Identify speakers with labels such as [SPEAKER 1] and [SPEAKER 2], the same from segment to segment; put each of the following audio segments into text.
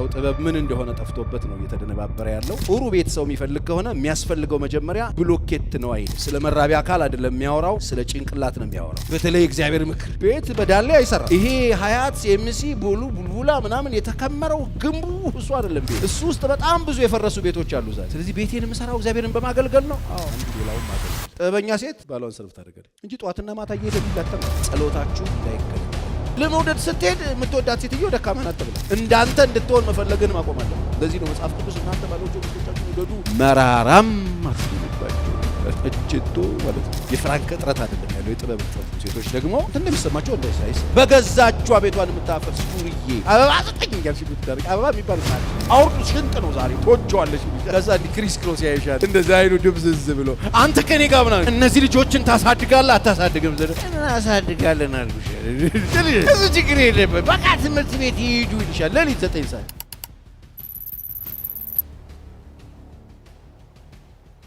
[SPEAKER 1] ሰው ጥበብ ምን እንደሆነ ጠፍቶበት ነው እየተደነባበረ ያለው። ጥሩ ቤት ሰው የሚፈልግ ከሆነ የሚያስፈልገው መጀመሪያ ብሎኬት ነው አይደል? ስለ መራቢያ አካል አይደለም የሚያወራው፣ ስለ ጭንቅላት ነው የሚያወራው። በተለይ እግዚአብሔር ምክር ቤት በዳሌ አይሰራ። ይሄ ሀያት ኤምሲ ቡልቡላ ምናምን የተከመረው ግንቡ እሱ አይደለም ቤት። እሱ ውስጥ በጣም ብዙ የፈረሱ ቤቶች አሉ ዛሬ። ስለዚህ ቤቴን የምሰራው እግዚአብሔርን በማገልገል ነው። አዎ አንዱ ሌላውን ማገልገል። ጥበበኛ ሴት ባሏን ሰርፍ ታደርጋለች እንጂ ጧትና ማታ እየሄደላተም ጸሎታችሁ እንዳይከለ ለመውደድ ስትሄድ የምትወዳት ሴትዮ ደካማ ናት ተብላ እንዳንተ እንድትሆን መፈለግን ማቆም አለ። ለዚህ ነው መጽሐፍ ቅዱስ እናንተ ባሎች ወንዶቻችሁ ውደዱ መራራም አትሁኑባቸው እጅቶ ማለት ነው። የፍራንክ እጥረት አይደለም ያለው የጥበብ እጥረት። ሴቶች ደግሞ እንደሚሰማቸው እንዳይሳይስ በገዛቿ ቤቷን የምታፈርስ ዱርዬ አበባ አጥጥኝ እያልሽ ብትደርቅ አበባ የሚባል ማለት አውርዱ ሽንጥ ነው ዛሬ ትወጂዋለሽ። ከዛ እንዲህ ክሪስ ክሮስ ያይሻል እንደዛ አይኑ ድብዝዝ ብሎ አንተ ከኔ ጋር ምናምን እነዚህ ልጆችን ታሳድጋለህ አታሳድግም? እናሳድጋለን አልኩሽ ብዙ ችግር የለበት በቃ ትምህርት ቤት ይሄዱ ይልሻል። ሌሊት 9 ሰዓት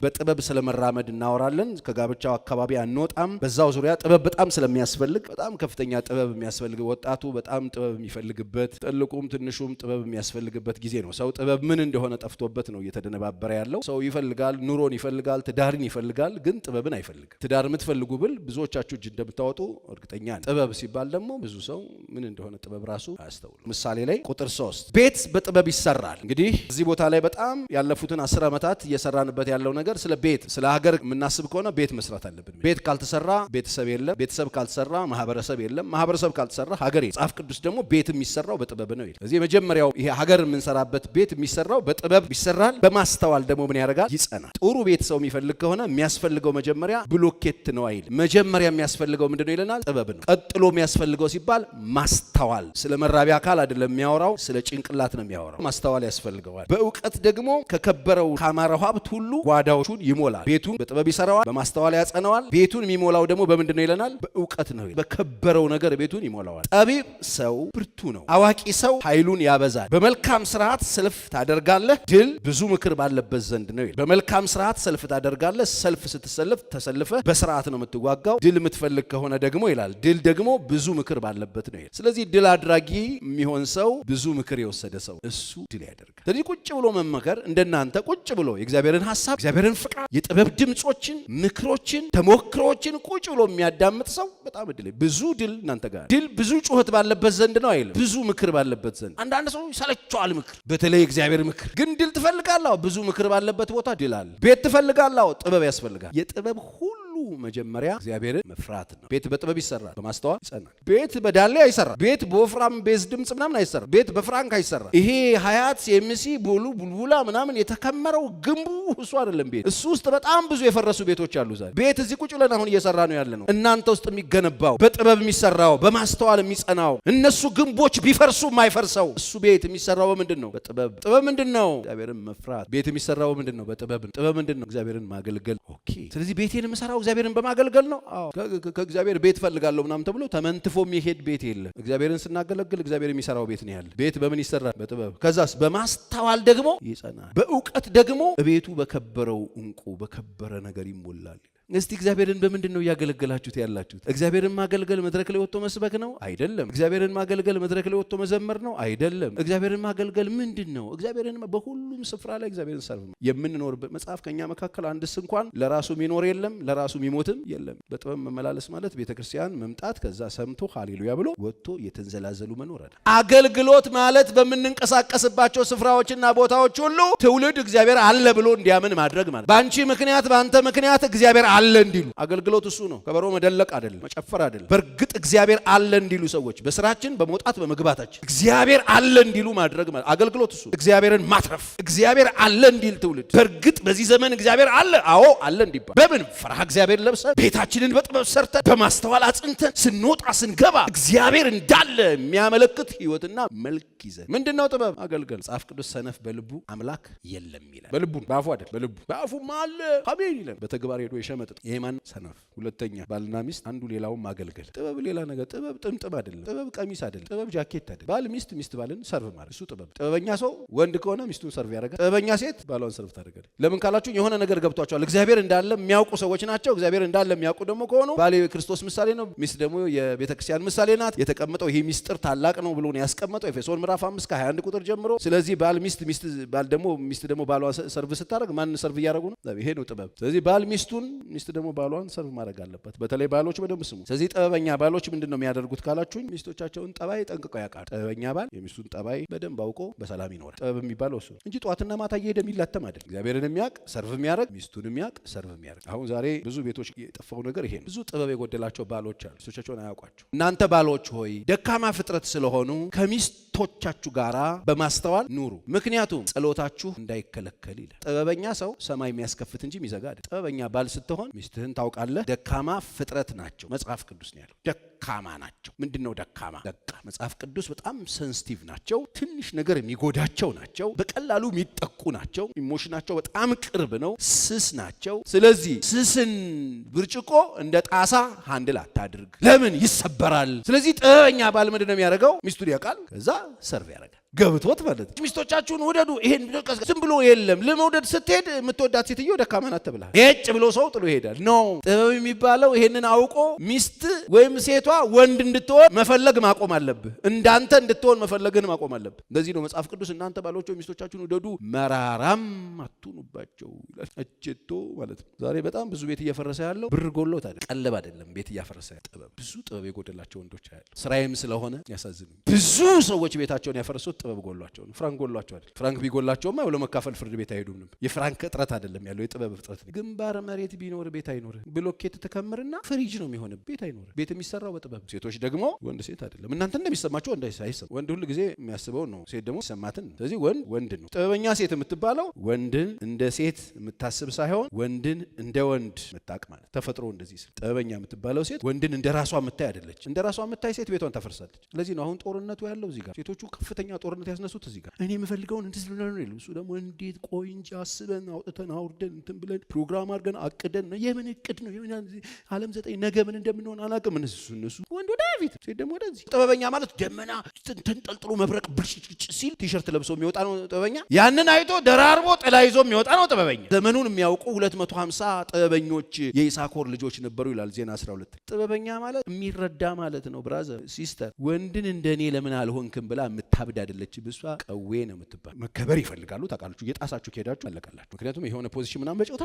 [SPEAKER 1] በጥበብ ስለመራመድ እናወራለን። ከጋብቻው አካባቢ አንወጣም። በዛው ዙሪያ ጥበብ በጣም ስለሚያስፈልግ በጣም ከፍተኛ ጥበብ የሚያስፈልግ ወጣቱ በጣም ጥበብ የሚፈልግበት ጥልቁም ትንሹም ጥበብ የሚያስፈልግበት ጊዜ ነው። ሰው ጥበብ ምን እንደሆነ ጠፍቶበት ነው እየተደነባበረ ያለው። ሰው ይፈልጋል፣ ኑሮን ይፈልጋል፣ ትዳርን ይፈልጋል፣ ግን ጥበብን አይፈልግም። ትዳር የምትፈልጉ ብል ብዙዎቻችሁ እጅ እንደምታወጡ እርግጠኛ ነኝ። ጥበብ ሲባል ደግሞ ብዙ ሰው ምን እንደሆነ ጥበብ ራሱ አያስተውሉ። ምሳሌ ላይ ቁጥር 3 ቤት በጥበብ ይሰራል። እንግዲህ እዚህ ቦታ ላይ በጣም ያለፉትን 10 ዓመታት እየሰራንበት ያለው ነገር ስለ ቤት ስለ ሀገር የምናስብ ከሆነ ቤት መስራት አለብን። ቤት ካልተሰራ ቤተሰብ የለም፣ ቤተሰብ ካልተሰራ ማህበረሰብ የለም፣ ማህበረሰብ ካልተሰራ ሀገር የለም። መጽሐፍ ቅዱስ ደግሞ ቤት የሚሰራው በጥበብ ነው ይላል። ስለዚህ የመጀመሪያው ይሄ ሀገር የምንሰራበት ቤት የሚሰራው በጥበብ ይሰራል። በማስተዋል ደግሞ ምን ያደርጋል? ይጸናል። ጥሩ ቤት ሰው የሚፈልግ ከሆነ የሚያስፈልገው መጀመሪያ ብሎኬት ነው አይል። መጀመሪያ የሚያስፈልገው ምንድነው ይለናል? ጥበብ ነው። ቀጥሎ የሚያስፈልገው ሲባል ማስተዋል። ስለ መራቢያ አካል አይደለም የሚያወራው፣ ስለ ጭንቅላት ነው የሚያወራው። ማስተዋል ያስፈልገዋል። በእውቀት ደግሞ ከከበረው ካማረው ሀብት ሁሉ ጓዳው ይሞላል። ቤቱን በጥበብ ይሰራዋል፣ በማስተዋል ያጸነዋል። ቤቱን የሚሞላው ደግሞ በምንድን ነው ይለናል? በእውቀት ነው። በከበረው ነገር ቤቱን ይሞላዋል። ጠቢብ ሰው ብርቱ ነው፣ አዋቂ ሰው ኃይሉን ያበዛል። በመልካም ስርዓት ሰልፍ ታደርጋለህ፣ ድል ብዙ ምክር ባለበት ዘንድ ነው ይላል። በመልካም ስርዓት ሰልፍ ታደርጋለህ። ሰልፍ ስትሰልፍ ተሰልፈህ በስርዓት ነው የምትዋጋው። ድል የምትፈልግ ከሆነ ደግሞ ይላል ድል ደግሞ ብዙ ምክር ባለበት ነው ይላል። ስለዚህ ድል አድራጊ የሚሆን ሰው ብዙ ምክር የወሰደ ሰው እሱ ድል ያደርጋል። ስለዚህ ቁጭ ብሎ መመከር እንደናንተ ቁጭ ብሎ የእግዚአብሔርን ሐሳብ እግዚአብሔርን ፍቃድ የጥበብ ድምጾችን ምክሮችን ተሞክሮችን ቁጭ ብሎ የሚያዳምጥ ሰው በጣም እድል ብዙ ድል እናንተ ጋር ድል ብዙ ጩኸት ባለበት ዘንድ ነው አይልም፣ ብዙ ምክር ባለበት ዘንድ። አንዳንድ ሰው ይሰለቸዋል ምክር፣ በተለይ እግዚአብሔር ምክር ግን ድል ትፈልጋለህ። ብዙ ምክር ባለበት ቦታ ድል አለ። ቤት ትፈልጋለህ፣ ጥበብ ያስፈልጋል። የጥበብ ሁሉ መጀመሪያ እግዚአብሔርን መፍራት ነው። ቤት በጥበብ ይሰራል፣ በማስተዋል ይጸናል። ቤት በዳሌ አይሰራም። ቤት በወፍራም ቤዝ ድምጽ ምናምን አይሰራም። ቤት በፍራንክ አይሰራም። ይሄ ሀያት ኤምሲ ቡልቡላ ምናምን የተከመረው ግንቡ እሱ አይደለም ቤት። እሱ ውስጥ በጣም ብዙ የፈረሱ ቤቶች አሉ ዛሬ። ቤት እዚህ ቁጭ ብለን አሁን እየሰራ ነው ያለ ነው። እናንተ ውስጥ የሚገነባው በጥበብ የሚሰራው በማስተዋል የሚጸናው እነሱ ግንቦች ቢፈርሱ የማይፈርሰው እሱ ቤት የሚሰራው በምንድን ነው? በጥበብ። ጥበብ ምንድን ነው? እግዚአብሔርን መፍራት። ቤት የሚሰራው በምንድን ነው? በጥበብ። ጥበብ ምንድን ነው? እግዚአብሔርን ማገልገል። ኦኬ። ስለዚህ ቤቴን የምሰራው እግዚአብሔርን በማገልገል ነው። አዎ ከእግዚአብሔር ቤት ፈልጋለሁ ምናምን ተብሎ ተመንትፎ የሚሄድ ቤት የለም። እግዚአብሔርን ስናገለግል እግዚአብሔር የሚሰራው ቤት ነው ያለ። ቤት በምን ይሰራል? በጥበብ። ከዛስ በማስተዋል ደግሞ ይጸናል። በእውቀት ደግሞ ቤቱ በከበረው እንቁ በከበረ ነገር ይሞላል። እስቲ እግዚአብሔርን በምንድን ነው እያገለገላችሁት ያላችሁት? እግዚአብሔርን ማገልገል መድረክ ላይ ወጥቶ መስበክ ነው? አይደለም። እግዚአብሔርን ማገልገል መድረክ ላይ ወጥቶ መዘመር ነው? አይደለም። እግዚአብሔርን ማገልገል ምንድን ነው? እግዚአብሔርን በሁሉም ስፍራ ላይ እግዚአብሔርን ሰርቭ የምንኖርበት መጽሐፍ ከኛ መካከል አንድስ እንኳን ለራሱ የሚኖር የለም፣ ለራሱ የሚሞትም የለም። በጥበብ መመላለስ ማለት ቤተክርስቲያን መምጣት፣ ከዛ ሰምቶ ሃሌሉያ ብሎ ወጥቶ እየተንዘላዘሉ መኖር አይደል። አገልግሎት ማለት በምንንቀሳቀስባቸው ስፍራዎችና ቦታዎች ሁሉ ትውልድ እግዚአብሔር አለ ብሎ እንዲያምን ማድረግ ማለት። በአንቺ ምክንያት በአንተ ምክንያት እግዚአብሔር አለ እንዲሉ አገልግሎት እሱ ነው። ከበሮ መደለቅ አይደለም፣ መጨፈር አይደለም። በእርግጥ እግዚአብሔር አለ እንዲሉ ሰዎች በስራችን በመውጣት በመግባታችን እግዚአብሔር አለ እንዲሉ ማድረግ ማለት አገልግሎት እሱ። እግዚአብሔርን ማትረፍ እግዚአብሔር አለ እንዲል ትውልድ በእርግጥ በዚህ ዘመን እግዚአብሔር አለ፣ አዎ አለ እንዲባል በምን ፈርሃ እግዚአብሔር ለብሰን ቤታችንን በጥበብ ሰርተን በማስተዋል አጽንተን ስንወጣ ስንገባ እግዚአብሔር እንዳለ የሚያመለክት ህይወትና መልክ ይዘን ምንድነው ጥበብ? አገልገል። መጽሐፍ ቅዱስ ሰነፍ በልቡ አምላክ የለም ይላል። በልቡ በአፉ አይደል፣ በልቡ በአፉ ማለ አሜን ይላል። በተግባር ሄዶ የሸመ መሸመጥ። ይሄ ማን? ሰነፍ። ሁለተኛ ባልና ሚስት አንዱ ሌላውን ማገልገል። ጥበብ ሌላ ነገር። ጥበብ ጥምጥም አይደለም። ጥበብ ቀሚስ አይደለም። ጥበብ ጃኬት አይደለም። ባል ሚስት ባልን ሰርቭ ማለት እሱ ጥበብ። ጥበበኛ ሰው ወንድ ከሆነ ሚስቱን ሰርቭ ያደርጋል። ጥበበኛ ሴት ባሏን ሰርቭ ታደርጋለች። ለምን ካላችሁ የሆነ ነገር ገብቷቸዋል። እግዚአብሔር እንዳለ የሚያውቁ ሰዎች ናቸው። እግዚአብሔር እንዳለ የሚያውቁ ደግሞ ከሆኑ ባል የክርስቶስ ምሳሌ ነው፣ ሚስት ደግሞ የቤተክርስቲያን ምሳሌ ናት። የተቀመጠው ይሄ ሚስጥር ታላቅ ነው ብሎ ነው ያስቀመጠው ኤፌሶን ምዕራፍ 5 ከ21 ቁጥር ጀምሮ። ስለዚህ ባል ሚስት ደግሞ ባሏን ሰርቭ ስታደርግ ማን ሰርቭ እያደረጉ ነው? ይሄ ነው ጥበብ። ስለዚህ ባል ሚስቱን፣ ሚስት ደግሞ ባሏን ሰርቭ ማድረግ አለበት። በተለይ ባሎች በደንብ ስሙ። ስለዚህ ጥበበኛ ባሎች ምንድነው የሚያደርጉት ካላችሁኝ ሚስቶቻቸውን ጠባይ ጠንቅቀው ያውቃሉ። ጥበበኛ ባል የሚስቱን ጠባይ በደንብ አውቆ በሰላም ይኖራል። ጥበብ የሚባለው እሱ እንጂ ጧትና ማታ እየሄደ የሚላተም አይደል። እግዚአብሔርን የሚያውቅ ሰርቭ የሚያደርግ፣ ሚስቱን የሚያውቅ ሰርቭ የሚያደርግ። አሁን ዛሬ ብዙ ቤቶች የጠፋው ነገር ይሄ ነው። ብዙ ጥበብ የጎደላቸው ባሎች አሉ፣ ሚስቶቻቸውን አያውቋቸው። እናንተ ባሎች ሆይ ደካማ ፍጥረት ስለሆኑ ከሚስቶቻችሁ ጋራ በማስተዋል ኑሩ፣ ምክንያቱም ጸሎታችሁ እንዳይከለከል ይላል። ጥበበኛ ሰው ሰማይ የሚያስከፍት እንጂ የሚዘጋ አይደል። ጥበበኛ ባል ስትሆን ሚስትህን ታውቃለህ። ደካማ ፍጥረት ናቸው መጽሐፍ ቅዱስ ነው ያለው። ደካማ ናቸው። ምንድነው ደካማ? በቃ መጽሐፍ ቅዱስ በጣም ሴንሲቲቭ ናቸው። ትንሽ ነገር የሚጎዳቸው ናቸው። በቀላሉ የሚጠቁ ናቸው። ኢሞሽናቸው በጣም ቅርብ ነው። ስስ ናቸው። ስለዚህ ስስን ብርጭቆ እንደ ጣሳ ሃንድል አታድርግ። ለምን? ይሰበራል። ስለዚህ ጥበበኛ ባል ምንድነው የሚያደርገው? ሚስቱን ያውቃል። ከዛ ሰርቭ ያደርጋል። ገብቶት ማለት ነው። ሚስቶቻችሁን ውደዱ። ይሄን ዝም ብሎ የለም። ለመውደድ ስትሄድ የምትወዳት ሴትዮ ደካማ ናት ተብለሃል። ሄጭ ብሎ ሰው ጥሎ ይሄዳል። ኖ ጥበብ የሚባለው ይሄንን አውቆ ሚስት ወይም ሴቷ ወንድ እንድትሆን መፈለግ ማቆም አለብህ። እንዳንተ እንድትሆን መፈለግን ማቆም አለብህ። እንደዚህ ነው መጽሐፍ ቅዱስ እናንተ ባሎች ሚስቶቻችሁን ውደዱ መራራም አትሁኑባቸው ይላል። እጭቶ ማለት ነው። ዛሬ በጣም ብዙ ቤት እየፈረሰ ያለው ብር ጎሎት አይደለም፣ ቀለብ አይደለም። ቤት እያፈረሰ ጥበብ፣ ብዙ ጥበብ የጎደላቸው ወንዶች አያለሁ። ስራዬም ስለሆነ ያሳዝኑኝ። ብዙ ሰዎች ቤታቸውን ያፈረሱት ጥበብ ጎሏቸው ነው። ፍራንክ ጎሏቸው አይደል። ፍራንክ ቢጎላቸውማ ብሎ መካፈል ፍርድ ቤት አይሄዱም ነበር። የፍራንክ እጥረት አይደለም ያለው፣ የጥበብ እጥረት ነው። ግንባር መሬት ቢኖር ቤት አይኖር። ብሎኬት ተከምርና ፍሪጅ ነው የሚሆን፣ ቤት አይኖር። ቤት የሚሰራው በጥበብ። ሴቶች ደግሞ ወንድ ሴት አይደለም። እናንተ እንደሚሰማቸው ወንድ አይሰማ። ወንድ ሁሉ ጊዜ የሚያስበው ነው፣ ሴት ደግሞ ይሰማትን። ስለዚህ ወንድ ነው። ጥበበኛ ሴት የምትባለው ወንድን እንደ ሴት የምታስብ ሳይሆን ወንድን እንደ ወንድ የምታውቅ ማለት። ተፈጥሮ እንደዚህ ስል ጥበበኛ የምትባለው ሴት ወንድን እንደ ራሷ የምታይ አይደለች። እንደ ራሷ የምታይ ሴት ቤቷን ታፈርሳለች። ስለዚህ ነው አሁን ጦርነቱ ያለው እዚህ ጋር። ሴቶቹ ከፍተኛ ጦርነት ያስነሱት እዚህ ጋር። እኔ የምፈልገውን እንትን ብለን ነው። እሱ ደግሞ እንዴት ቆይ እንጂ አስበን አውጥተን አውርደን እንትን ብለን ፕሮግራም አድርገን አቅደን ነው። የምን እቅድ ነው? ዓለም 9 ነገ ምን እንደምንሆን አላውቅም። እነሱ ወንድ ወደፊት፣ ሴት ደግሞ ወደዚህ። ጥበበኛ ማለት ደመና ተንጠልጥሎ መብረቅ ብልጭጭ ሲል ቲሸርት ለብሶ የሚወጣ ነው ጥበበኛ። ያንን አይቶ ደራርቦ ጥላ ይዞ የሚወጣ ነው ጥበበኛ። ዘመኑን የሚያውቁ 250 ጥበበኞች የይሳኮር ልጆች ነበሩ ይላል ዜና 12። ጥበበኛ ማለት የሚረዳ ማለት ነው። ብራዘር ሲስተር፣ ወንድን እንደኔ ለምን አልሆንክም ብላ የምታብድ አይደለችም። እሷ ቀዌ ነው የምትባል። መከበር ይፈልጋሉ። ታውቃላችሁ፣ እየጣሳችሁ ከሄዳችሁ አለቀላችሁ። ምክንያቱም የሆነ ፖዚሽን ምናምን በጨው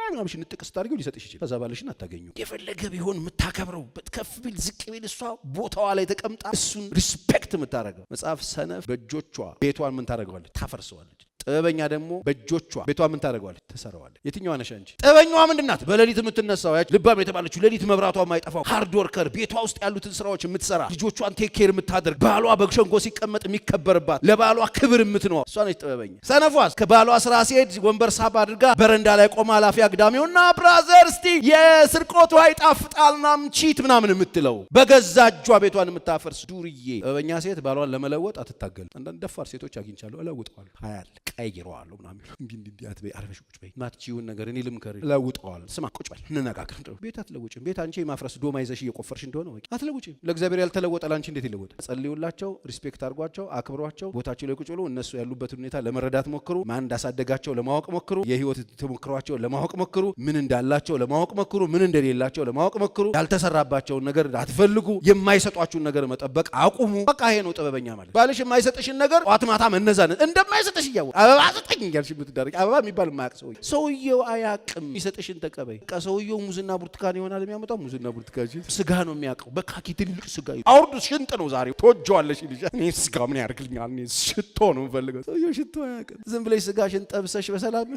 [SPEAKER 1] ምናምሽ ንጥቅ ስታርጊው ሊሰጥሽ ይችላል። ከዛ ባልሽን አታገኙ። የፈለገ ቢሆን የምታከብረው ከፍ ቢል ዝቅ ቢል እሷ ቦታዋ ላይ ተቀምጣ እሱን ሪስፔክት የምታደርገው። መጽሐፍ ሰነፍ በእጆቿ ቤቷን ምን ታደርገዋለች? ታፈርሰዋለች። ጥበበኛ ደግሞ በእጆቿ ቤቷ ምን ታደርገዋለች? ትሰራዋለች። የትኛዋ ነሽ አንቺ? ጥበበኛዋ ምንድናት? በሌሊት የምትነሳው ያች ልባም የተባለችው ሌሊት መብራቷ የማይጠፋው ሃርድ ወርከር፣ ቤቷ ውስጥ ያሉትን ስራዎች የምትሰራ፣ ልጆቿን ቴክ ኬር የምታደርግ፣ ባሏ በሸንጎ ሲቀመጥ የሚከበርባት፣ ለባሏ ክብር የምትኖር እሷ ነች ጥበበኛ። ሰነፏስ ከባሏ ስራ ሲሄድ ወንበር ሳብ አድርጋ በረንዳ ላይ ቆማ ኃላፊ አግዳሚውና ብራዘር እስቲ የስርቆቱ ይጣፍጣልናም ቺት ምናምን የምትለው በገዛ እጇ ቤቷን የምታፈርስ ዱርዬ። ጥበበኛ ሴት ባሏን ለመለወጥ አትታገልም። አንዳንድ ደፋር ሴቶች አግኝቻለሁ፣ እለውጠዋለሁ ሀያል ቀይረዋለሁ ምናምን እንዲህ አትበይ፣ አርፈሽ ቁጭ በይ፣ ማትቺውን ነገር እኔ ልምከር፣ እለውጠዋለሁ። ስማ ቁጭ በል እንነጋገር። ቤት አትለውጭም። ቤት አንቺ የማፍረስ ዶማ ይዘሽ እየቆፈርሽ እንደሆነ ወይ አትለውጭም። ለእግዚአብሔር ያልተለወጠ ላንቺ እንዴት ይለወጣል? ጸልዩላቸው፣ ሪስፔክት አድርጓቸው፣ አክብሯቸው። ቦታቸው ላይ ቁጭ ብሎ እነሱ ያሉበትን ሁኔታ ለመረዳት ሞክሩ። ማን እንዳሳደጋቸው ለማወቅ ሞክሩ። የህይወት ተሞክሯቸው ለማወቅ ሞክሩ። ምን እንዳላቸው ለማወቅ ሞክሩ። ምን እንደሌላቸው ለማወቅ ሞክሩ። ያልተሰራባቸውን ነገር አትፈልጉ። የማይሰጧችሁን ነገር መጠበቅ አቁሙ። በቃ ይሄ ነው ጥበበኛ ማለት። ባልሽ የማይሰጥሽን ነገር ጧት ማታ መነዛነን እንደማይሰጥሽ እያወቅ አበባ ሰጠኝ እያልሽ የምትዳረቂ አበባ የሚባል የማያውቅ ሰውየው አያውቅም። የሚሰጥሽን ተቀበይ። በቃ ሰውየው ሙዝና ብርቱካን ይሆናል የሚያመጣው። ሙዝና ብርቱካን ስጋ ነው የሚያውቀው። በካኪ ትልልቅ ስጋ አውርዱ። ሽንጥ ነው ዛሬ ትወጂዋለሽ ይልሻል። እኔ ስጋ ምን ያደርግልኛል? እኔ ሽቶ ነው የምፈልገው። ሰውየው ሽቶ አያውቅም። ዝም ብለሽ ስጋሽን ጠብሰሽ በሰላም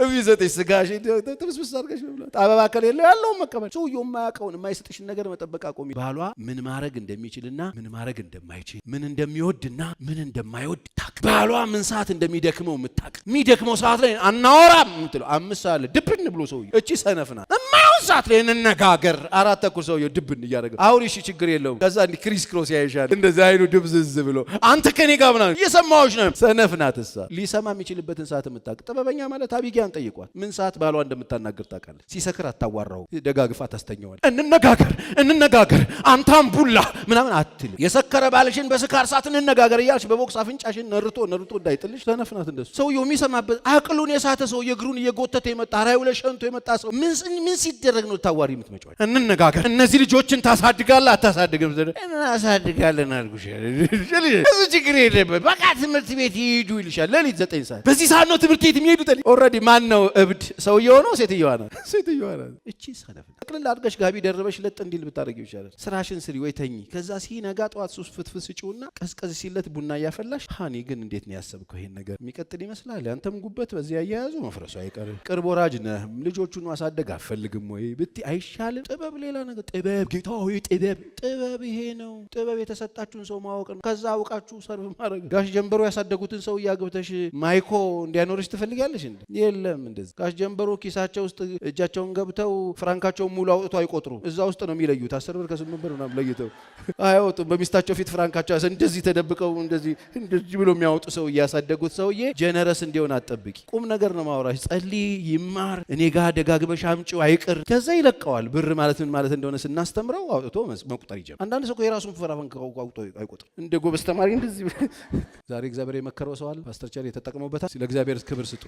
[SPEAKER 1] እሚሰጥሽ ስጋሽን ጥብስብስ አድርገሽ መብላት። አበባ ከሌለው ያለውን መቀበል። ሰውየው የማያውቀውን የማይሰጥሽን ነገር መጠበቅ አቆሚ። ባሏ ምን ማድረግ እንደሚችልና ምን ማድረግ እንደማይችል፣ ምን እንደሚወድና ምን እንደማይወድ ታውቅ። ባሏ ምን ሰዓት እንደሚደክመው የምታውቅ። የሚደክመው ሰዓት ላይ አናወራም የምትለው 5 ሰዓት ድብን ብሎ ሰውየው እቺ ሰነፍ ናት። አሁን ሰዓት ላይ እንነጋገር። 4 ተኩል ሰውዬው ድብን እያደረገ አሁን እሺ ችግር የለውም። ከዛ እንዲህ ክሪስ ክሮስ ያይሻል እንደዛ አይኑ ድብዝዝ ብሎ አንተ ከኔ ጋር ምናምን እየሰማሁሽ ነው። ሰነፍ ናት እሷ። ሊሰማ የሚችልበትን ሰዓት የምታውቅ ጥበበኛ ማለት አቢጊያን ጠይቋል። ምን ሰዓት ባሏ እንደምታናግር ታውቃለች። ሲሰክር አታዋራው፣ ደጋግፋ ታስተኛዋል። እንነጋገር አንታም ቡላ ምናምን አትል። የሰከረ ባልሽን በስካር ሰዓት እንነጋገር እያልሽ በቦክስ አፍንጫሽን ነርቶ እንዳይጥልሽ። ሰነፍ ናት እንደሱ። ሰውየው የሚሰማበት አቅሉን የሳተ ሰው የእግሩን እየጎተተ የመጣ ራዩ ለሸንቶ የመጣ ሰው ምን ሲደረግ ነው ታዋሪ የምትመጪው? እንነጋገር። እነዚህ ልጆችን ታሳድጋለህ አታሳድግም? እናሳድጋለን አልኩሽ። እሱ ችግር የለበት በቃ ትምህርት ቤት ይሄዱ ይልሻል። ሌሊት 9 ሰዓት በዚህ ሰዓት ነው ትምህርት ቤት የሚሄዱት። ኦልሬዲ ማን ነው እብድ? ሰውየው ነው ሴትዮዋ ናት? ሴትዮዋ ናት። እቺ ሰነፍ አቅልል አድርገሽ ጋቢ ደርበሽ ለጥ እንዲል ብታረጊው ይሻላል። ስራሽን ስሪ ወይ ተኚ። ከዛ ሲነጋ ጠዋት ሱስ ፍትፍት ስጪውና ቀዝቀዝ ሲለት ቡና እያፈላሽ ሃኒ ግን እንዴት ነው ያሰብከው? ይሄን ነገር የሚቀጥል ይመስላል? አንተም ጉበት በዚህ አያያዙ መፍረሱ አይቀርም። ቅርብ ወራጅ ነህ። ልጆቹን ማሳደግ አፈልግም ወይ ብትይ አይሻልም? ጥበብ ሌላ ነገር ጥበብ ጌታ ሆይ ጥበብ ይሄ ነው። ጥበብ የተሰጣችሁን ሰው ማወቅ ነው። ከዛ አውቃችሁ ሰርቭ ማድረግ። ጋሽ ጀንበሮ ያሳደጉትን ሰው እያገብተሽ ማይኮ እንዲያኖርሽ ትፈልጋለሽ እንዴ? የለም እንደዚህ። ጋሽ ጀንበሮ ኪሳቸው ውስጥ እጃቸውን ገብተው ፍራንካቸውን ሙሉ አውጥቶ አይቆጥሩ። እዛ ውስጥ ነው የሚለዩት። 10 ብር ከ8 ብር ምናምን ለይተው አይወጡም። በሚስታቸው ፊት ፍራንካቸው እንደዚህ ተደብቀው እንደዚህ ብሎ የሚያወጡ ሰው እያሳደጉት ሰውዬ ጀነረስ እንዲሆን አትጠብቂ። ቁም ነገር ነው ማውራሽ። ጸልይ፣ ይማር፣ እኔ ጋር ደጋግበሽ አምጪው አይቅር። ከዛ ይለቀዋል። ብር ማለት ምን ማለት እንደሆነ ስናስተምረው አውጥቶ መቁጠር ይጀምራል። አንዳንድ ሰው የራሱን ፍራንክ አውጥቶ አይቆጥር። እንደ ጎበዝ ተማሪ እንደዚህ። ዛሬ እግዚአብሔር የመከረው ሰው አለ። ፓስተር ቸር የተጠቀመበታል። ለእግዚአብሔር ክብር ስጡ።